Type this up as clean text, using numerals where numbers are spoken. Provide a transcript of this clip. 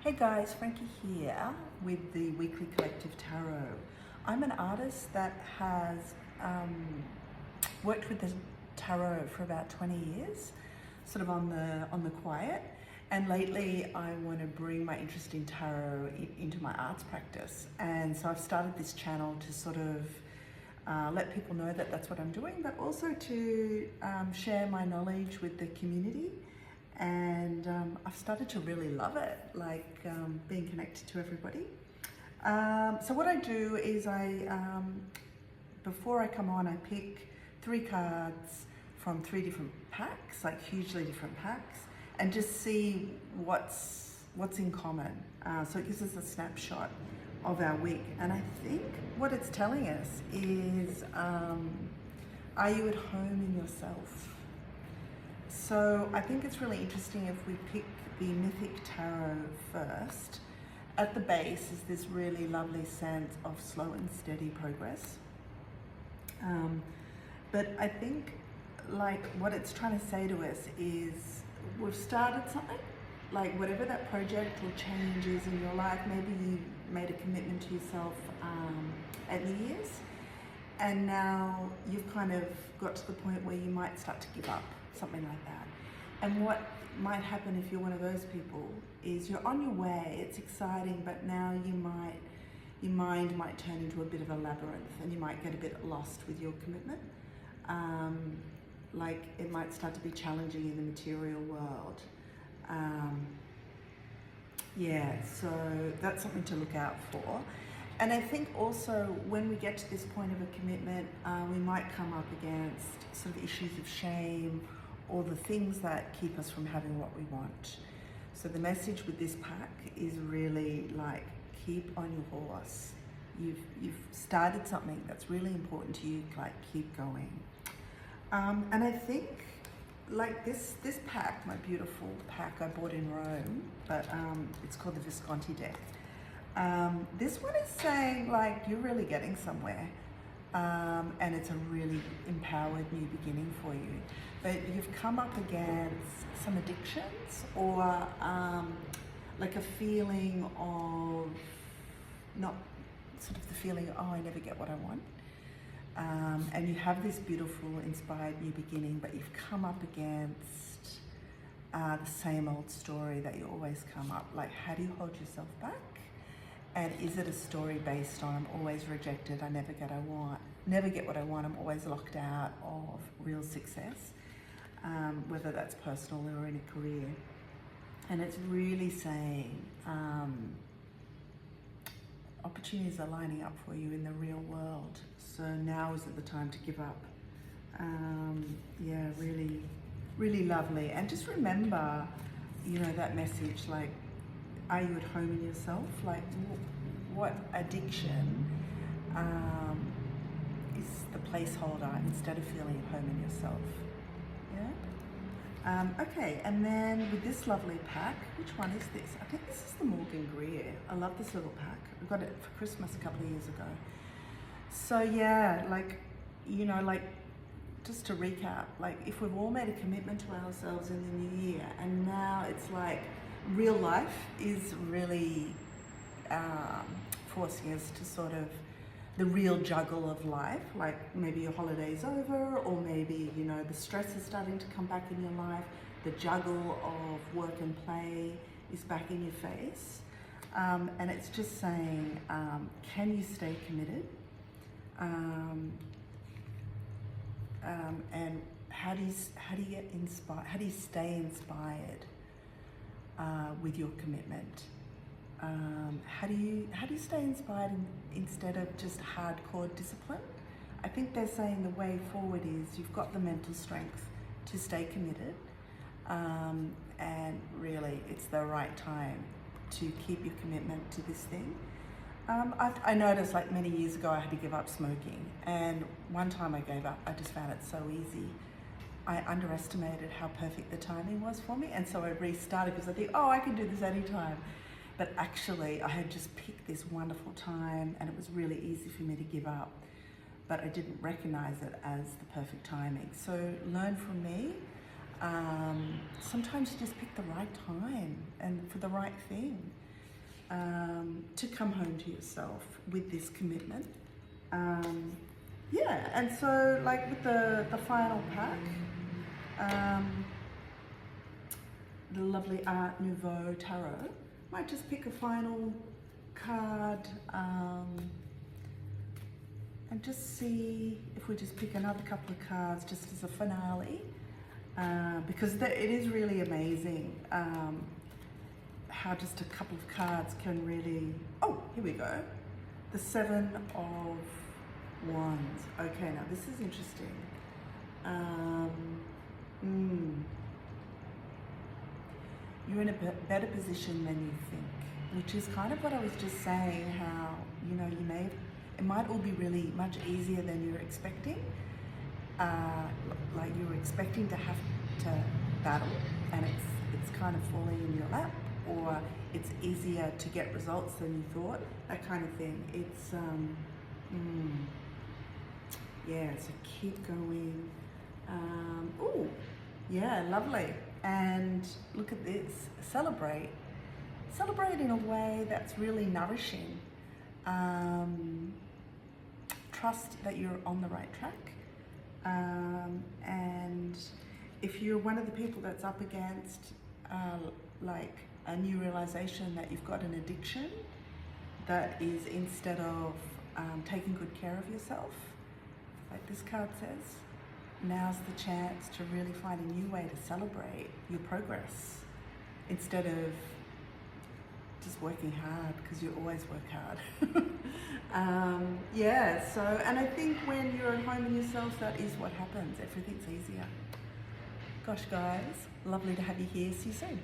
Hey guys, Frankie here with the Weekly Collective Tarot. I'm an artist that has worked with the tarot for about 20 years, sort of on the quiet. And lately I want to bring my interest in tarot into my arts practice. And so I've started this channel to sort of let people know that that's what I'm doing, but also to share my knowledge with the community. And I've started to really love it, like being connected to everybody. So what I do is before I come on, I pick 3 cards from 3 different packs, like hugely different packs, and just see what's in common. So it gives us a snapshot of our week. And I think what it's telling us is, are you at home in yourself? So I think it's really interesting if we pick the Mythic Tarot first. At the base is this really lovely sense of slow and steady progress. But I think like what it's trying to say to us is we've started something, like whatever that project or change is in your life. Maybe you made a commitment to yourself at New Year's, and now you've kind of got to the point where you might start to give up, something like that. And what might happen if you're one of those people is you're on your way, it's exciting, but now your mind might turn into a bit of a labyrinth and you might get a bit lost with your commitment. Like it might start to be challenging in the material world. Yeah, so that's something to look out for. And I think also when we get to this point of a commitment, we might come up against sort of issues of shame or the things that keep us from having what we want. So the message with this pack is really like, keep on your horse. You've started something that's really important to you, like keep going. And I think like this pack, my beautiful pack I bought in Rome, but it's called the Visconti deck. This one is saying like you're really getting somewhere, and it's a really empowered new beginning for you. But you've come up against some addictions or like a feeling of not sort of the feeling, oh, I never get what I want. And you have this beautiful inspired new beginning, but you've come up against the same old story that you always come up. Like, how do you hold yourself back? And is it a story based on I'm always rejected, I never get what I want, I'm always locked out of real success, whether that's personal or in a career. And it's really saying opportunities are lining up for you in the real world. So now isn't the time to give up. Yeah, really, really lovely. And just remember, you know, that message, like, are you at home in yourself? Like, what addiction is the placeholder instead of feeling at home in yourself? Yeah? Okay, and then with this lovely pack, which one is this? I think this is the Morgan Greer. I love this little pack. I got it for Christmas a couple of years ago. So yeah, like, you know, like, just to recap, like if we've all made a commitment to ourselves in the new year, and now it's like real life is really forcing us to sort of the real juggle of life, like maybe your holiday's over, or maybe, you know, the stress is starting to come back in your life, the juggle of work and play is back in your face, and it's just saying, can you stay committed? And how do you get inspired? How do you stay inspired with your commitment? How do you stay inspired instead of just hardcore discipline? I think they're saying the way forward is you've got the mental strength to stay committed, and really it's the right time to keep your commitment to this thing. I noticed like many years ago I had to give up smoking, and one time I gave up, I just found it so easy. I underestimated how perfect the timing was for me, and so I restarted because I think, oh, I can do this anytime. But actually I had just picked this wonderful time and it was really easy for me to give up, but I didn't recognize it as the perfect timing. So learn from me. Sometimes you just pick the right time and for the right thing. to come home to yourself with this commitment. Yeah, and so like with the final pack, the lovely Art Nouveau Tarot, might just pick a final card and just see if we just pick another couple of cards just as a finale, because it is really amazing how just a couple of cards can really, oh, here we go. The Seven of Wands. Okay, now this is interesting. You're in a better position than you think, which is kind of what I was just saying, how, you know, it might all be really much easier than you're expecting. Like you were expecting to have to battle and it's kind of falling in your lap, or it's easier to get results than you thought, that kind of thing. It's, yeah, so keep going. Oh, yeah, lovely. And look at this, celebrate. Celebrate in a way that's really nourishing. Trust that you're on the right track. And if you're one of the people that's up against like a new realization that you've got an addiction, that is, instead of taking good care of yourself, like this card says, now's the chance to really find a new way to celebrate your progress instead of just working hard, because you always work hard. Yeah, so, and I think when you're at home in yourself, that is what happens. Everything's easier. Gosh, guys, lovely to have you here. See you soon.